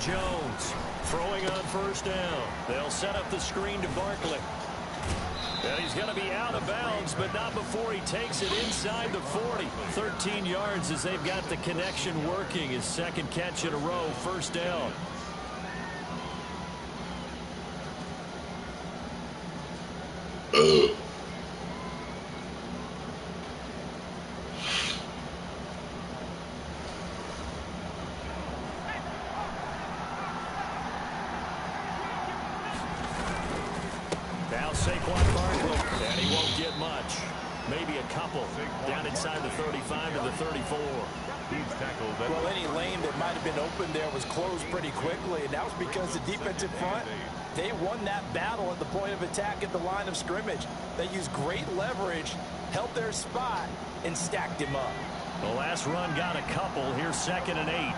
Jones throwing on first down. They'll set up the screen to Barkley. And he's going to be out of bounds, but not before he takes it inside the 40. 13 yards as they've got the connection working. His second catch in a row, first down. Maybe a couple down inside the 35 to the 34. Well, any lane that might have been open there was closed pretty quickly, and that was because the defensive front, they won that battle at the point of attack at the line of scrimmage. They used great leverage, held their spot, and stacked him up. The last run got a couple. Here's 2nd and 8.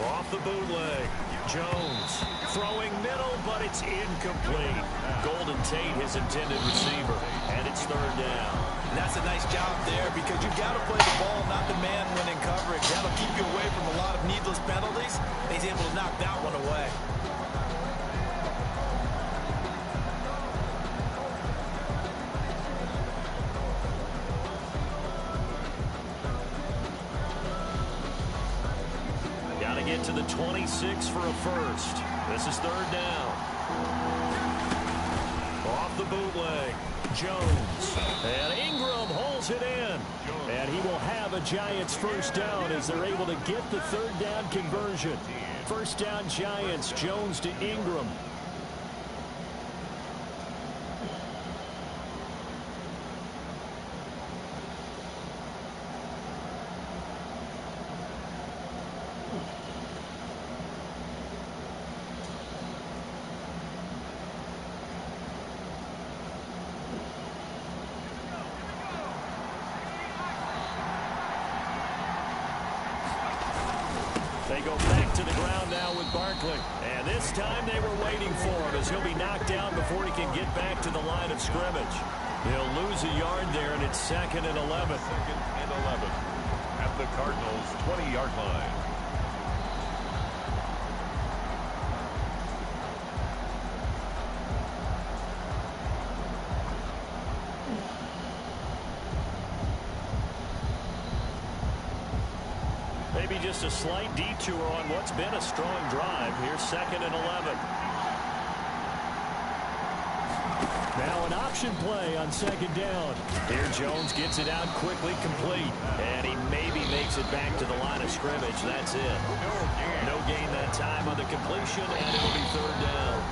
Off the bootleg. Jones throwing middle, but it's incomplete. Golden Tate, his intended receiver, and it's 3rd down. And that's a nice job there because you've got to play the ball, not the man when in coverage. That'll keep you away from a lot of needless penalties. He's able to knock that one away. Get to the 26 for a first. This is 3rd down. Off the bootleg. Jones. And Ingram holds it in. And he will have a Giants first down as they're able to get the 3rd down conversion. First down Giants. Jones to Ingram. They go back to the ground now with Barkley. And this time they were waiting for him as he'll be knocked down before he can get back to the line of scrimmage. He'll lose a yard there, and it's 2nd and 11. 2nd and 11 at the Cardinals' 20-yard line. Maybe just a slight detour on what's been a strong drive. Here's 2nd and 11. Now an option play on 2nd down. Here Jones gets it out quickly, complete. And he maybe makes it back to the line of scrimmage. That's it. No gain that time on the completion, and it'll be 3rd down.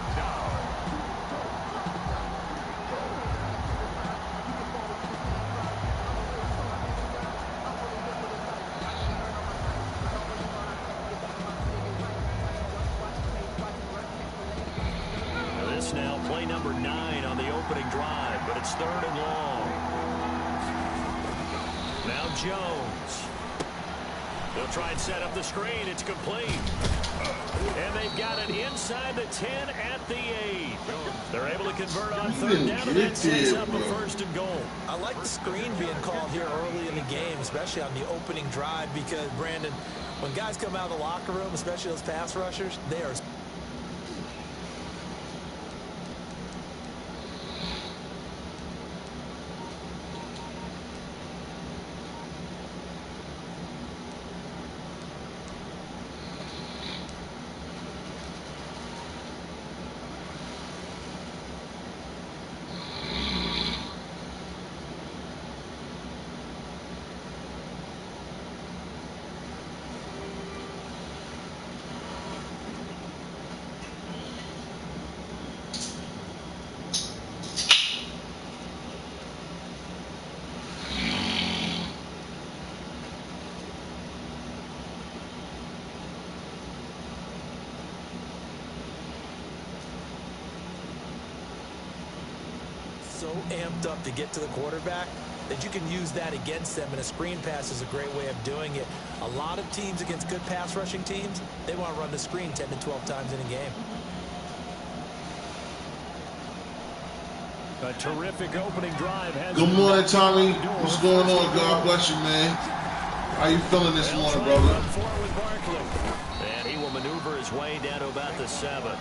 Now play number 9 on the opening drive, but it's 3rd and long. Now Jones. They'll try and set up the screen. It's complete. And they've got it inside the 10 at the 8. They're able to convert on 3rd down, and that sets up a 1st and goal. I like the screen being called here early in the game, especially on the opening drive, because, Brandon, when guys come out of the locker room, especially those pass rushers, they are... so amped up to get to the quarterback that you can use that against them, and a screen pass is a great way of doing it. A lot of teams against good pass rushing teams, they want to run the screen 10 to 12 times in a game. A terrific opening drive. Good morning, Tommy. What's going on? God bless you, man. How you feeling this morning, brother? 7.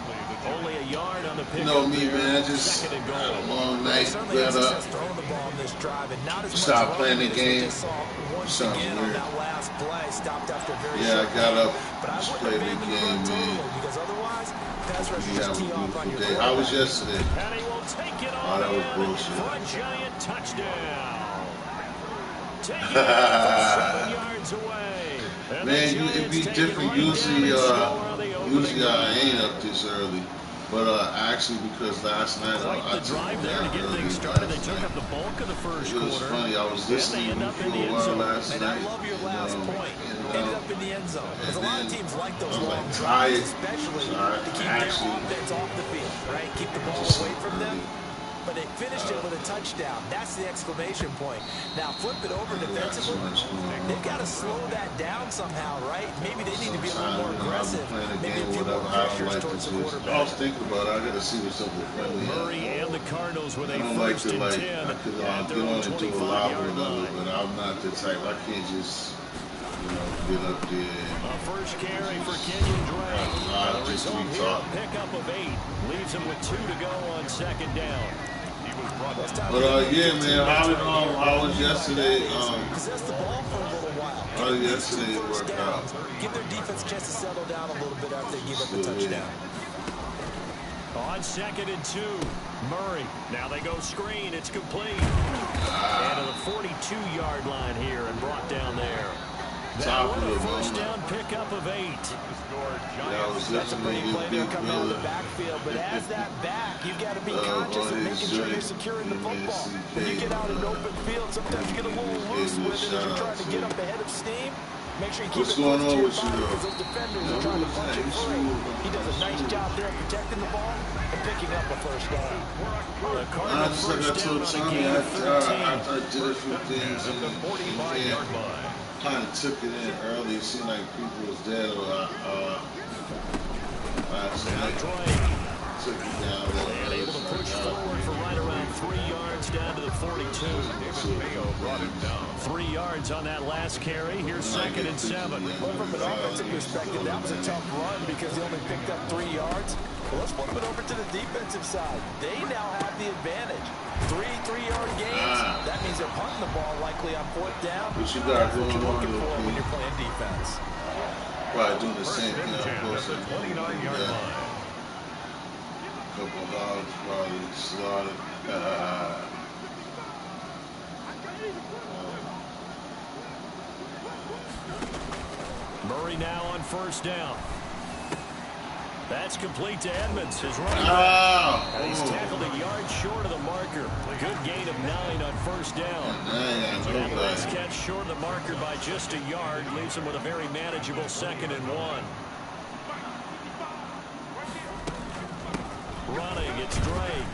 Only a yard on the pickup. You know me, man. I just Second and had a goal. long night. Got up. throwing the ball on this drive, and not as much Stopped playing the running as we game. just saw once Sounds again weird. on that last play. Stopped after a very Yeah, I short got game. up. But I Just wouldn't played the abandon the game, run man. totally, because otherwise, pass rushers You have a just tee off on beautiful your day. How quarterback. was yesterday? And he will take it Oh, on that was in bullshit. for a Giant touchdown. Taking it from 7 yards away. And Man, the it'd Giants be take it different. right Usually, down and score on the opening usually I drive. ain't up this early. But actually, because last night Quite I the took drive there to that get early things started. They last took night. up the bulk of the first It was quarter. funny. I was Then listening they to end you up for in the a end while zone. last And night. I love your last point. Ended up in the end zone. Because a lot of teams like those I was long like drives, tired, especially so I to keep their actually offense off the field, right? Keep the ball just away from them. early. But they finished it with a touchdown. That's the exclamation point. Now flip it over defensively. They've got to slow that down somehow, right? Maybe they need to be a little more aggressive. Maybe a few more pressures towards the I quarterback. was thinking about it. I got to see what's up with Friendly. Murray and the Cardinals with I a don't like first to and like. 10 I could at get their on own and do a lot 25-yard with it, line. but I'm not the type. I can't just get up there. A first carry for Kenyon Drake. The Just result be here, a talking. pickup of 8. Leaves him with 2 to go on second down. But yeah, man, how was yesterday? Possess the ball for a little while. How did yesterday First work down. out? Give their defense a chance to settle down a little bit after they give up the Still here. touchdown. On second and 2, Murray. Now they go screen. It's complete. And to the 42-yard line here and brought down there. That one a first down pickup of 8. That's a pretty play there coming out of the backfield. But as that back, you've got to be conscious of making sure you're securing the football. When you get out in open field, sometimes you get a little loose with it as you're trying to get up ahead of steam. Make sure you keep What's it going close to on your with you, body though? because those defenders are trying to punch it free. He does a nice job there protecting the ball and picking up a first down. The I Cardinals just like I first told down on a Tommy, gain of 13. I did a few things and kind of took it in early. It seemed like people was dead last night. Took it down there. And able to push forward for right around 3 yards down to the 42. 3 yards on that last carry. Here's second and 7. Well, from an offensive perspective, that was a tough run because they only picked up 3 yards. Well, let's flip it over to the defensive side. They now have the advantage. 3 3-yard gains. That means they're punting the ball likely on 4th down. What you got That's what you're going on, looking for when Pete? you're playing defense. Probably doing the same thing. Of course, at the 29-yard line. Couple hogs probably slaughtered. Murray now on first down. That's complete to Edmonds. His running Oh, and he's tackled a yard short of the marker. Good gain of 9 on first down. That last catch short of the marker by just a yard leaves him with a very manageable 2nd and 1. Running, it's Drake.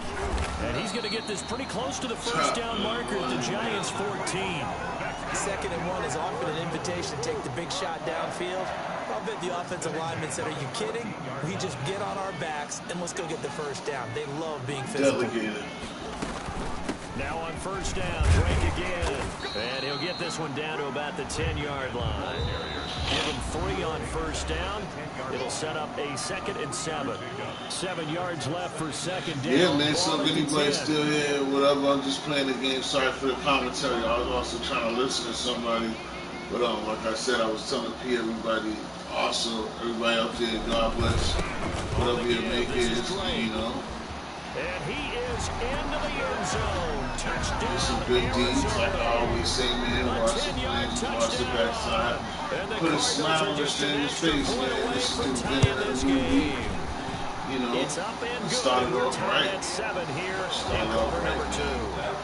And he's going to get this pretty close to the first down marker at the Giants' 14. 2nd and 1 is often an invitation to take the big shot downfield. I'll bet the offensive lineman said, are you kidding? We just get on our backs and let's go get the first down. They love being physical. Delegated. Now on first down, Drake again. And he'll get this one down to about the 10-yard line. Give him 3 on first down. It'll set up a 2nd and 7. 7 yards left for second down. Yeah, man, so if anybody's still here, whatever, I'm just playing the game. Sorry for the commentary. I was also trying to listen to somebody. But like I said, I was telling P, everybody, also, everybody out there, God bless. Whatever your make is, you know. And he is into the end zone. Touchdown. Some good deeds, like I always say, man. Watch the plans, watch the backside. Put a smile on this man's face, man. This dude's been in a new league. You know, It's up and good. started We're off tied right. at 7 here. Started off Quarter right. number 2.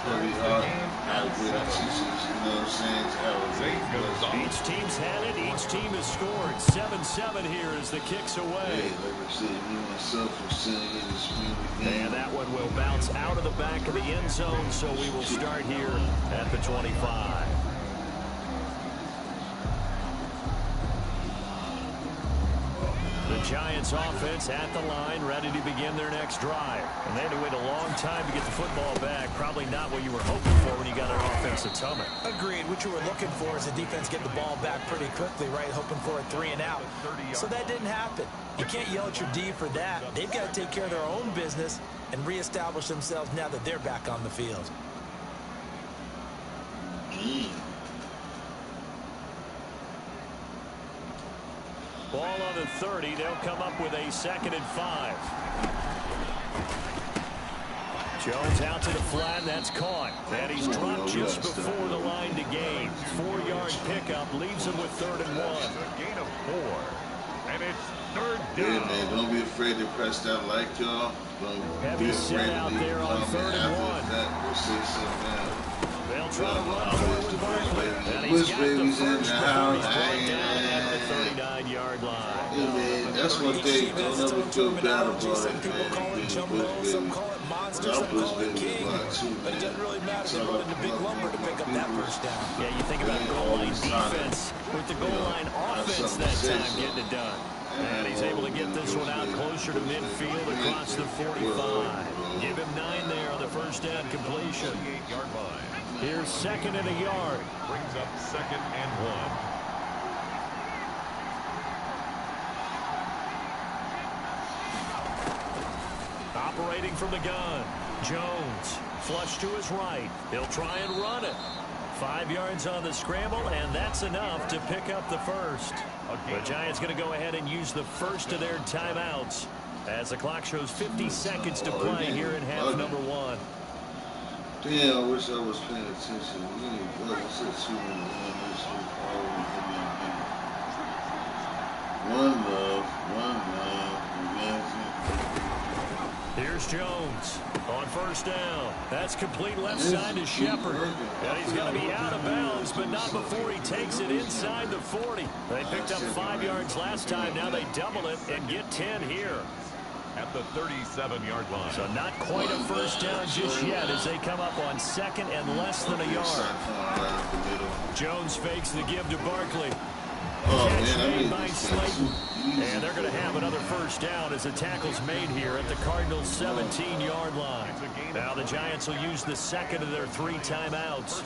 Pretty hard. Had good teachers, you know what I'm saying? To have a great blessing. Each team's had it. Each team has scored. 7-7 here as the kick's Hey, away. like I said, me myself was sitting here this week. And that one will bounce out of the back of the end zone, so we will start here at the 25. The Giants offense at the line, ready to begin their next drive. And they had to wait a long time to get the football back. Probably not what you were hoping for when you got an offense offensive tunnel. Agreed. What you were looking for is the defense get the ball back pretty quickly, right? Hoping for a 3 and out. So that didn't happen. You can't yell at your D for that. They've got to take care of their own business and reestablish themselves now that they're back on the field. Ball on the 30. They'll come up with a 2nd and 5. Jones out to the flat. That's caught. And he's dropped just before the line to gain. 4-yard pickup leaves him with 3rd and 1. A gain of 4. And it's 3rd down. Yeah, man, don't be afraid to press that like, y'all. Don't be afraid to out there on 3rd and 1. We'll say something now. They'll try to run forward with Barkley. And he's Wish got babies the in first the before house. he's brought down at the 39-yard line. Yeah, man, that's one thing. Don't ever feel bad about it, Some people call it jumbo, some call it monster, some call it king. But it doesn't really matter if you run into big lumber to pick up that first down. Yeah, you think about goal line defense with the goal line offense that time getting it done. And he's able to get this one out closer to midfield across the 45. Give him 9 there on the first down completion. 48-yard line. Here's 2nd and a yard. Brings up 2nd and 1. Operating from the gun. Jones, flush to his right. He'll try and run it. 5 yards on the scramble, and that's enough to pick up the first. The Giants going to go ahead and use the first of their timeouts as the clock shows 50 seconds to play here in half number 1. Damn, I wish I was paying attention. What's that 2 and 1? One love. Here's Jones on first down. That's complete left side to Shepard. And he's going to be out of bounds, but not before he takes it inside the 40. They picked up 5 yards last time. Now they double it and get 10 here. At the 37-yard line. So not quite a first down just yet as they come up on 2nd and less than a yard. Jones fakes the give to Barkley. Catch made by Slayton. And they're going to have another first down as the tackle's made here at the Cardinals' 17-yard line. Now the Giants will use the 2nd of their 3 timeouts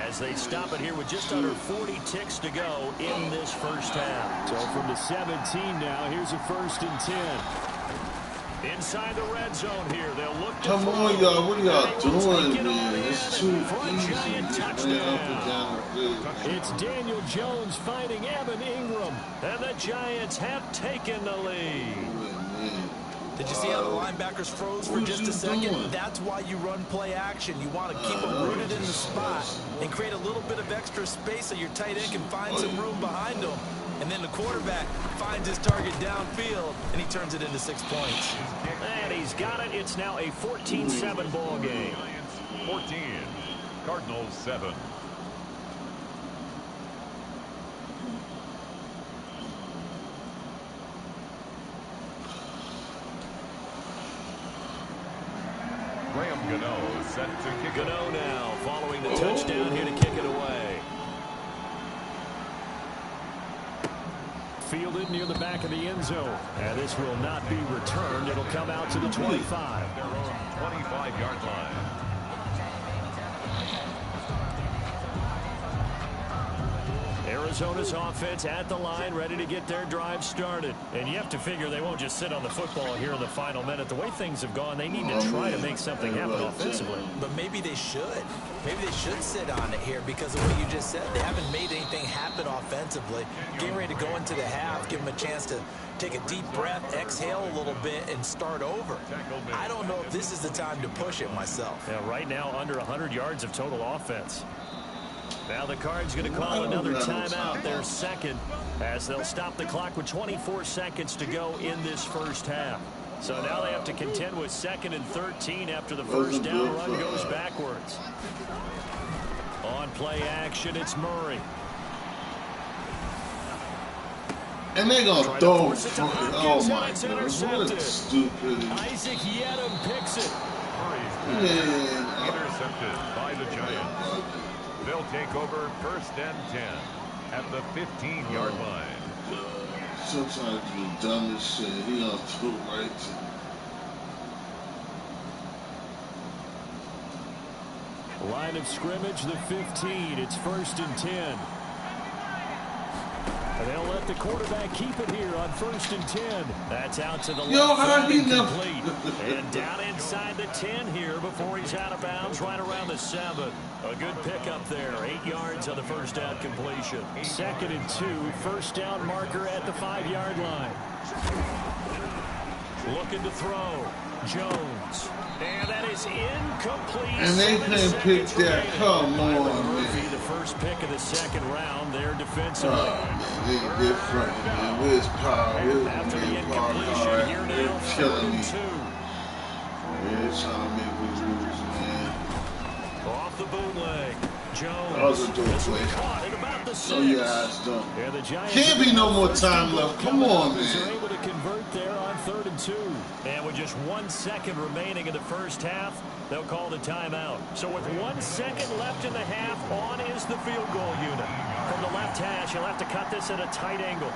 as they stop it here with just under 40 ticks to go in this first half. So from the 17 now, here's a 1st and 10. Inside the red zone here, they'll look to come on, y'all. What are y'all doing, man? It's too easy. Touchdown. It's Daniel Jones fighting Evan Ingram, and the Giants have taken the lead. Did you see how the linebackers froze for just a second? That's why you run play action. You want to keep them rooted in the spot and create a little bit of extra space so your tight end can find some room behind them. And then the quarterback finds his target downfield, and he turns it into 6 points. And he's got it. It's now a 14-7 ball game. 14. Cardinals 7. Graham Gano set to kick it. Gano now following the touchdown here to kick it away. Fielded near the back of the end zone. And this will not be returned. It'll come out to the 25. Their own 25-yard line. Arizona's offense at the line, ready to get their drive started. And you have to figure they won't just sit on the football here in the final minute. The way things have gone, they need to try to make something happen offensively. But maybe they should. Maybe they should sit on it here because of what you just said. They haven't made anything happen offensively. Getting ready to go into the half, give them a chance to take a deep breath, exhale a little bit, and start over. I don't know if this is the time to push it myself. Yeah, right now, under 100 yards of total offense. Now the Cards going to call another timeout, their 2nd, as they'll stop the clock with 24 seconds to go in this first half. So now they have to contend with 2nd and 13 after the first down run goes backwards. On play action, it's Murray. And they're going to throw it. Oh, my goodness. What a stupidity. Isaac Yedem picks it. Yeah. Intercepted by the Giants. They'll take over 1st and 10 at the 15-yard line. Sometimes you dumb as shit. He gonna throw right to Line of scrimmage, the 15. It's 1st and 10. And they'll let the quarterback keep it here on 1st and 10. That's out to the left side, incomplete. And down inside the 10 here before he's out of bounds, right around the 7. A good pickup there. 8 yards on the first down completion. 2nd and 2. First down marker at the 5-yard line. Looking to throw. Jones. And that is incomplete. And they can pick that. Come on, man. The first pick of the 2nd round there defensively. They different, man. Where's power? After the incompletion, here now, they're killing me. 2. They're trying to make me lose, man. Off the bootleg. Jones. That was a dope play. Oh, yeah, it's done. Can't be no more time left. Come on, man. They're able to convert there on 3rd and 2. And with just 1 second remaining in the first half, they'll call the timeout. So with 1 second left in the half, on is the field goal unit. From the left hash, he'll have to cut this at a tight angle.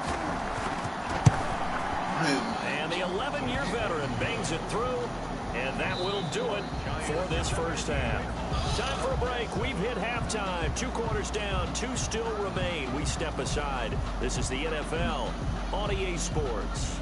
And the 11-year veteran bangs it through, and that will do it for this first half. Time for a break. We've hit halftime. 2 quarters down. 2 still remain. We step aside. This is the NFL on EA Sports.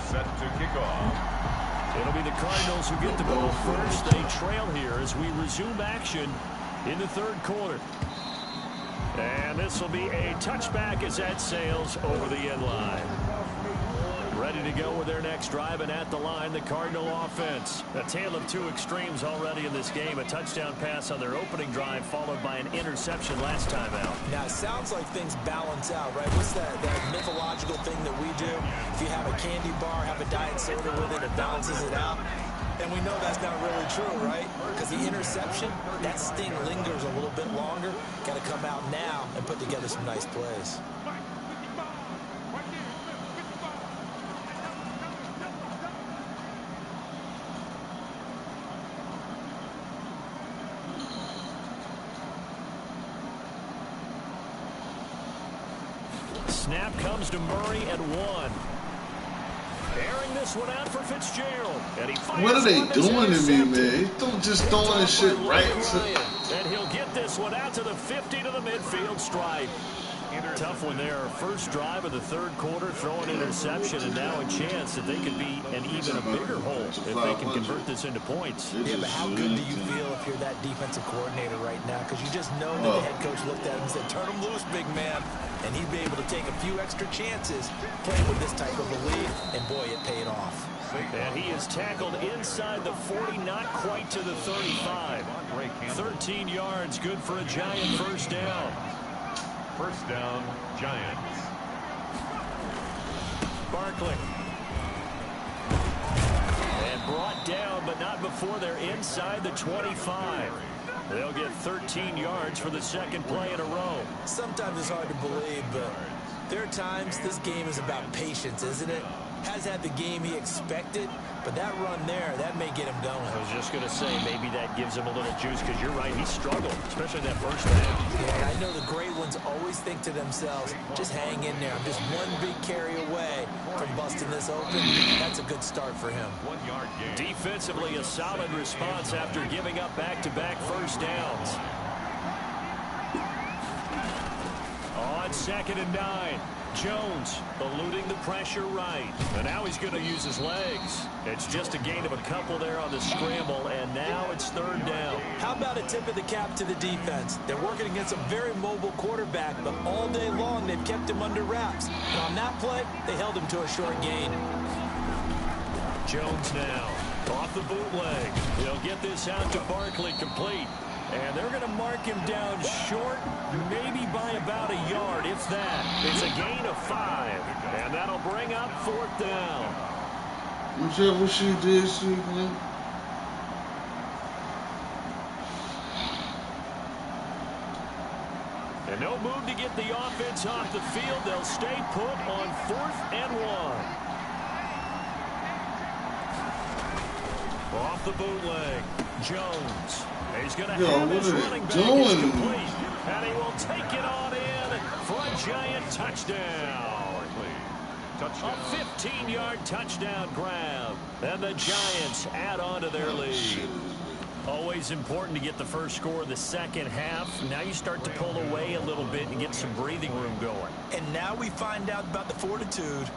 Set to kick off. It'll be the Cardinals who get the ball first. They trail here as we resume action in the 3rd quarter. And this will be a touchback as that sails over the end line. Ready to go with their next drive, and at the line, the Cardinal offense. A tale of 2 extremes already in this game. A touchdown pass on their opening drive, followed by an interception last time out. Now, it sounds like things balance out, right? What's that mythological thing that we do? If you have a candy bar, have a diet soda with it, it balances it out. And we know that's not really true, right? Because the interception, that sting lingers a little bit longer. Got to come out now and put together some nice plays. Snap comes to Murray at 1. Airing this one out for Fitzgerald. And he fires. What are they doing to me, man? Don't just throwing this shit right to... And he'll get this one out to the 50 to the midfield stripe. Tough one there. First drive of the 3rd quarter, throwing interception, and now a chance that they could be an even a bigger hole if they can convert this into points. Yeah, but how good do you feel if you're that defensive coordinator right now? Because you just know that the head coach looked at him and said, turn him loose, big man. And he'd be able to take a few extra chances playing with this type of a lead, and boy, it paid off. And he is tackled inside the 40, not quite to the 35. 13 yards, good for a Giant first down. First down, Giants. Barkley. And brought down, but not before they're inside the 25. They'll get 13 yards for the 2nd play in a row. Sometimes it's hard to believe, but there are times this game is about patience, isn't it? Has had the game he expected, but that run there, that may get him going. I was just going to say, maybe that gives him a little juice, because you're right, he struggled, especially that first half. Yeah, I know the great ones always think to themselves, just hang in there. I'm just one big carry away from busting this open. That's a good start for him. 1 yard gain. Defensively, a solid response after giving up back-to-back first downs. On 2nd and 9. Jones eluding the pressure right. And now he's going to use his legs. It's just a gain of a couple there on the scramble, and now it's 3rd down. How about a tip of the cap to the defense? They're working against a very mobile quarterback, but all day long they've kept him under wraps. And on that play, they held him to a short gain. Jones now off the bootleg. He'll get this out to Barkley, complete. And they're going to mark him down short, maybe by about a yard, if that. It's a gain of 5, and that'll bring up 4th down. You said what she did, man? And no move to get the offense off the field. They'll stay put on 4th and 1. Off the bootleg, Jones. He's going to Yo, have what his are they running back. doing? It's complete. And he will take it on in for a giant touchdown. A 15-yard touchdown grab. And the Giants add on to their lead. Always important to get the first score of the second half. Now you start to pull away a little bit and get some breathing room going. And now we find out about the fortitude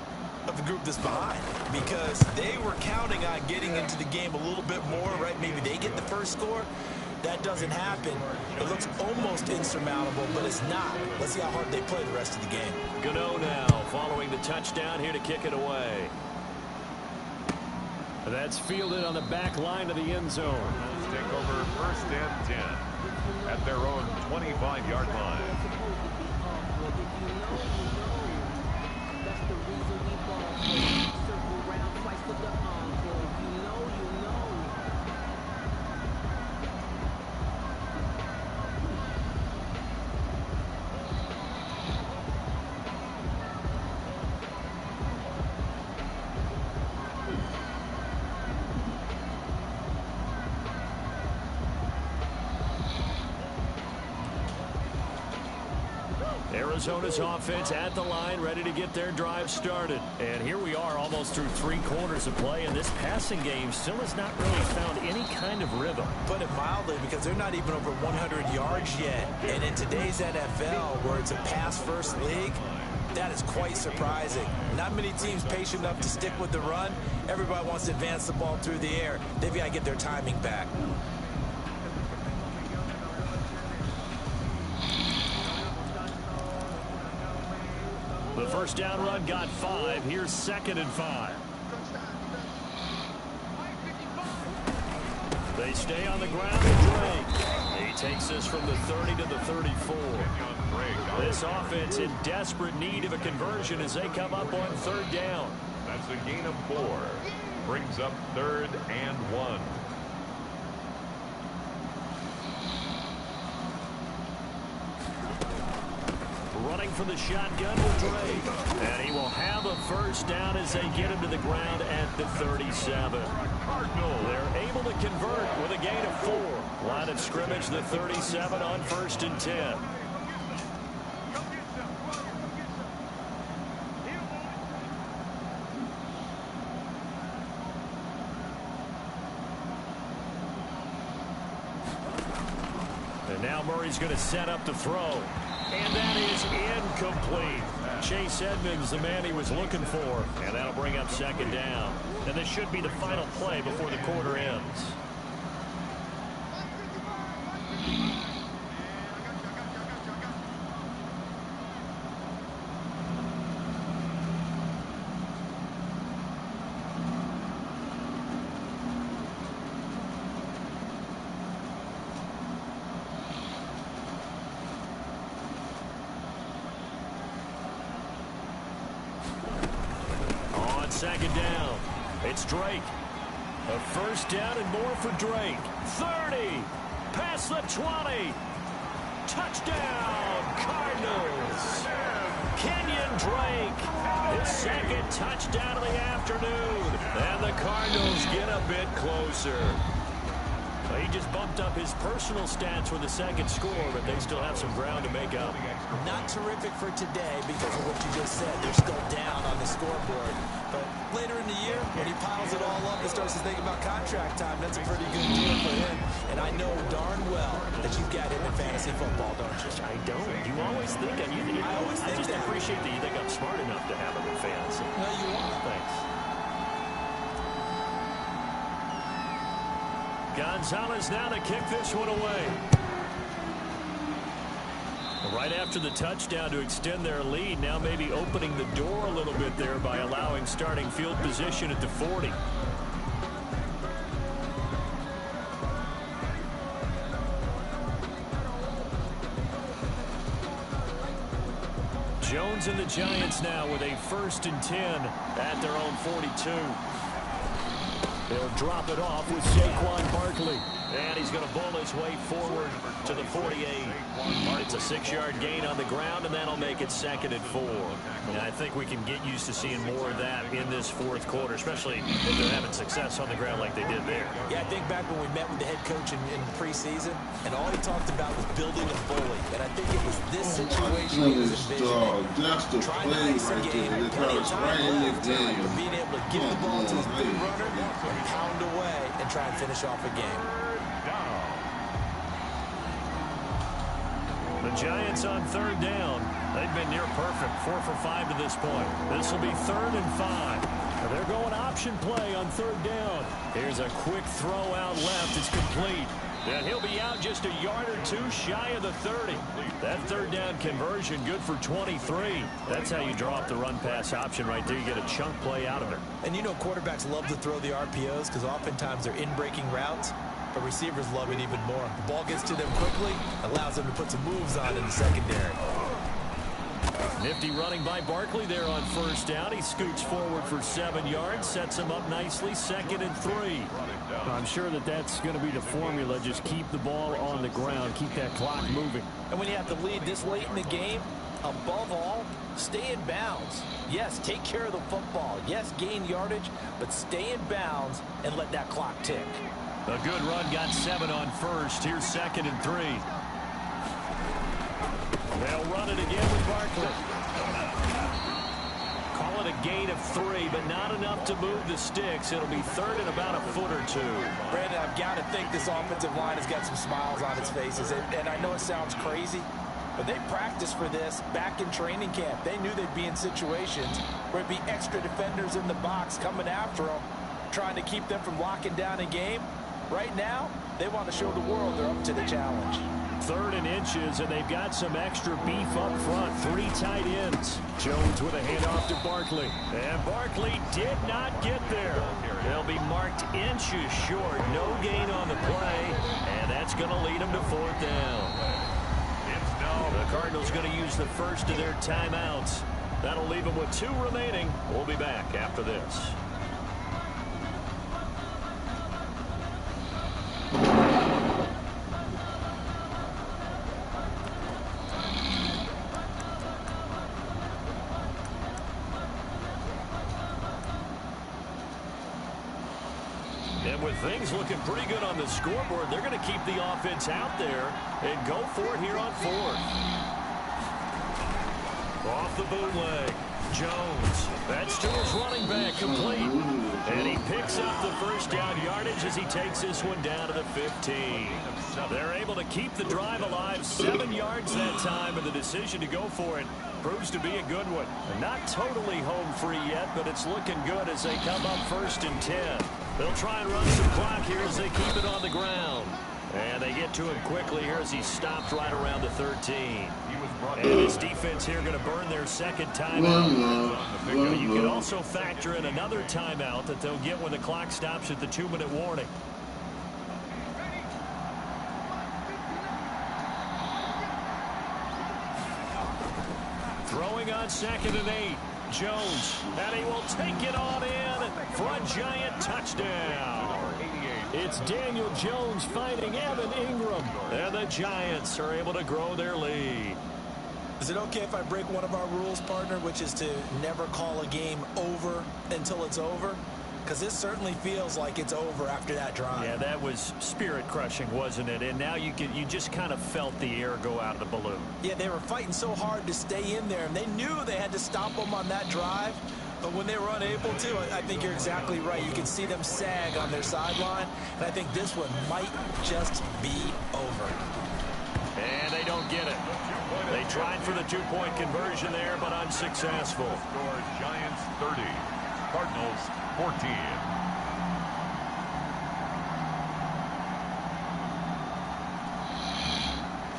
of the group that's behind, because they were counting on getting into the game a little bit more, right? Maybe they get the first score. That doesn't happen. It looks almost insurmountable, but it's not. Let's see how hard they play the rest of the game. Gano now following the touchdown here to kick it away. That's fielded on the back line of the end zone. Take over 1st and 10 at their own 25-yard line. Arizona's offense at the line, ready to get their drive started. And here we are almost through 3 quarters of play, and this passing game still has not really found any kind of rhythm. Put it mildly, because they're not even over 100 yards yet. And in today's NFL, where it's a pass-first league, that is quite surprising. Not many teams patient enough to stick with the run. Everybody wants to advance the ball through the air. They've got to get their timing back. The first down run got 5. Here's 2nd and 5. They stay on the ground with Drake. He takes this from the 30 to the 34. This offense in desperate need of a conversion as they come up on 3rd down. That's a gain of 4. Brings up 3rd and 1. Running for the shotgun with Drake. And he will have a first down as they get him to the ground at the 37. They're able to convert with a gain of 4. Line of scrimmage, the 37 on 1st and 10. And now Murray's going to set up the throw. And that is incomplete. Chase Edmonds, the man he was looking for. And that'll bring up 2nd down. And this should be the final play before the quarter ends. On 2nd down, it's Drake. A first down and more for Drake. 30, past the 20. Touchdown, Cardinals. Kenyon Drake, his 2nd touchdown of the afternoon. And the Cardinals get a bit closer. He just bumped up his personal stats with a 2nd score, but they still have some ground to make up. Not terrific for today because of what you just said. They're still down on the scoreboard. But later in the year, when he piles it all up and starts to think about contract time, that's a pretty good deal for him. And I know darn well that you've got him in fantasy football, don't you? I don't. You always think I just appreciate that you think I'm smart enough to have him in fantasy. No, you are. Thanks. Gonzalez now to kick this one away. Right after the touchdown to extend their lead, now maybe opening the door a little bit there by allowing starting field position at the 40. Jones and the Giants now with a 1st and 10 at their own 42. They'll drop it off with Saquon Barkley. And he's going to bull his way forward to the 48. It's a 6-yard gain on the ground, and that'll make it 2nd and 4. And I think we can get used to seeing more of that in this fourth quarter, especially if they're having success on the ground like they did there. Yeah, I think back when we met with the head coach in preseason, and all he talked about was building a bully. And I think it was this situation he was envisioning. That's the play right there. They got us right in the game. Being able to give the ball to his big runner and pound away and try and finish off a game. The Giants on 3rd down. They've been near perfect, 4 for 5 to this point. This will be 3rd and 5. And they're going option play on 3rd down. Here's a quick throw out left. It's complete. And he'll be out just a yard or two shy of the 30. That 3rd down conversion good for 23. That's how you draw up the run-pass option right there. You get a chunk play out of it. And you know quarterbacks love to throw the RPOs because oftentimes they're in-breaking routes. But receivers love it even more. The ball gets to them quickly, allows them to put some moves on in the secondary. Nifty running by Barkley there on 1st down. He scoots forward for 7 yards, sets him up nicely, 2nd and 3. I'm sure that's going to be the formula. Just keep the ball on the ground, keep that clock moving. And when you have to lead this late in the game, above all, stay in bounds. Yes, take care of the football. Yes, gain yardage, but stay in bounds and let that clock tick. A good run, got 7 on 1st. Here's 2nd and 3. They'll run it again with Barkley. Call it a gain of 3, but not enough to move the sticks. It'll be 3rd and about a foot or 2. Brandon, I've got to think this offensive line has got some smiles on its faces. And I know it sounds crazy, but they practiced for this back in training camp. They knew they'd be in situations where it'd be extra defenders in the box coming after them, trying to keep them from locking down a game. Right now, they want to show the world they're up to the challenge. 3rd and inches, and they've got some extra beef up front. 3 tight ends. Jones with a handoff to Barkley. And Barkley did not get there. They'll be marked inches short. No gain on the play, and that's going to lead them to 4th down. The Cardinals going to use the first of their timeouts. That'll leave them with 2 remaining. We'll be back after this. And with things looking pretty good on the scoreboard, they're going to keep the offense out there and go for it here on 4th. Off the bootleg. Jones. That's to his running back, complete. And he picks up the 1st down yardage as he takes this one down to the 15. They're able to keep the drive alive, 7 yards that time, and the decision to go for it proves to be a good one. Not totally home free yet, but it's looking good as they come up 1st and 10. They'll try and run some clock here as they keep it on the ground. And they get to him quickly here as he stopped right around the 13. And this defense here going to burn their 2nd timeout. You can also factor in another timeout that they'll get when the clock stops at the 2-minute warning. Throwing on 2nd and 8. Jones, and he will take it on in for a Giant touchdown. It's Daniel Jones fighting Evan Ingram, and the Giants are able to grow their lead. Is it okay if I break one of our rules, partner, which is to never call a game over until it's over? Because this certainly feels like it's over after that drive. Yeah, that was spirit-crushing, wasn't it? And now you just kind of felt the air go out of the balloon. Yeah, they were fighting so hard to stay in there, and they knew they had to stop them on that drive. But when they were unable to, I think you're exactly right. You can see them sag on their sideline, and I think this one might just be over. And they don't get it. They tried for the 2-point conversion there, but unsuccessful. Score Giants 30, Cardinals 14.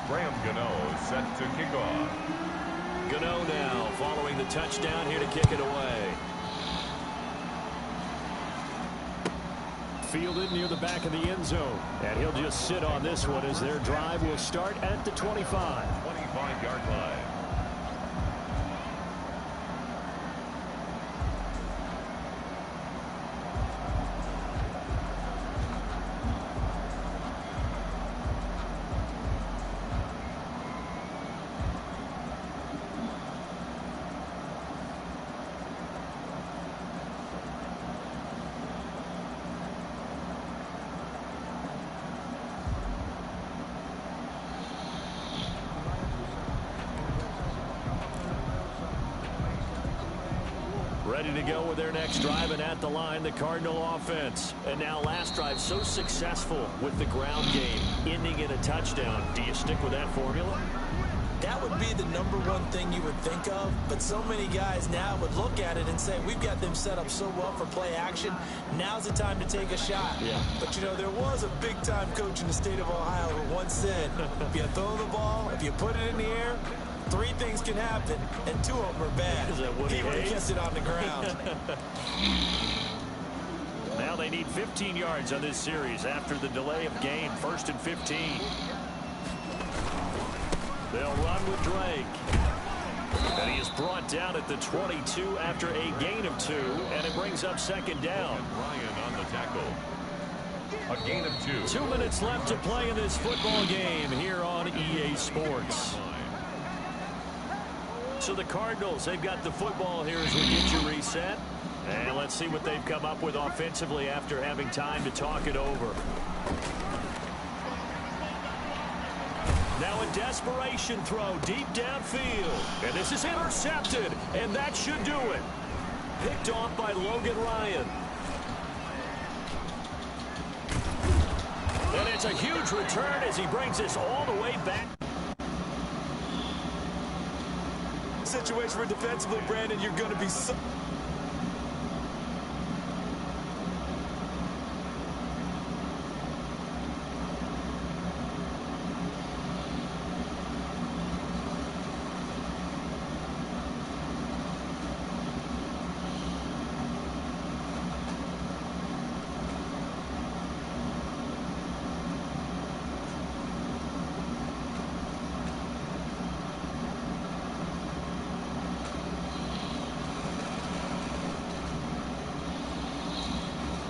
Graham Gano set to kick off. Gano now following the touchdown here to kick it away. Fielded near the back of the end zone. And he'll just sit on this one as their drive will start at the 25. 25-yard line. Ready to go with their next drive, and at the line, the Cardinal offense. And now last drive so successful with the ground game, ending in a touchdown. Do you stick with that formula? That would be the #1 thing you would think of, but so many guys now would look at it and say, we've got them set up so well for play action, now's the time to take a shot. Yeah. But, you know, there was a big-time coach in the state of Ohio who once said, if you throw the ball, if you put it in the air, 3 things can happen, and 2 of them are bad. Is that what he would have kept it on the ground. Now they need 15 yards on this series after the delay of game. 1st and 15. They'll run with Drake. And he is brought down at the 22 after a gain of 2, and it brings up 2nd down. Ryan on the tackle. A gain of 2. 2 minutes left to play in this football game here on EA Sports. So the Cardinals, they've got the football here as we get you reset. And let's see what they've come up with offensively after having time to talk it over. Now a desperation throw deep downfield. And this is intercepted, and that should do it. Picked off by Logan Ryan. And it's a huge return as he brings us all the way back. Situation where defensively, Brandon, you're going to be so...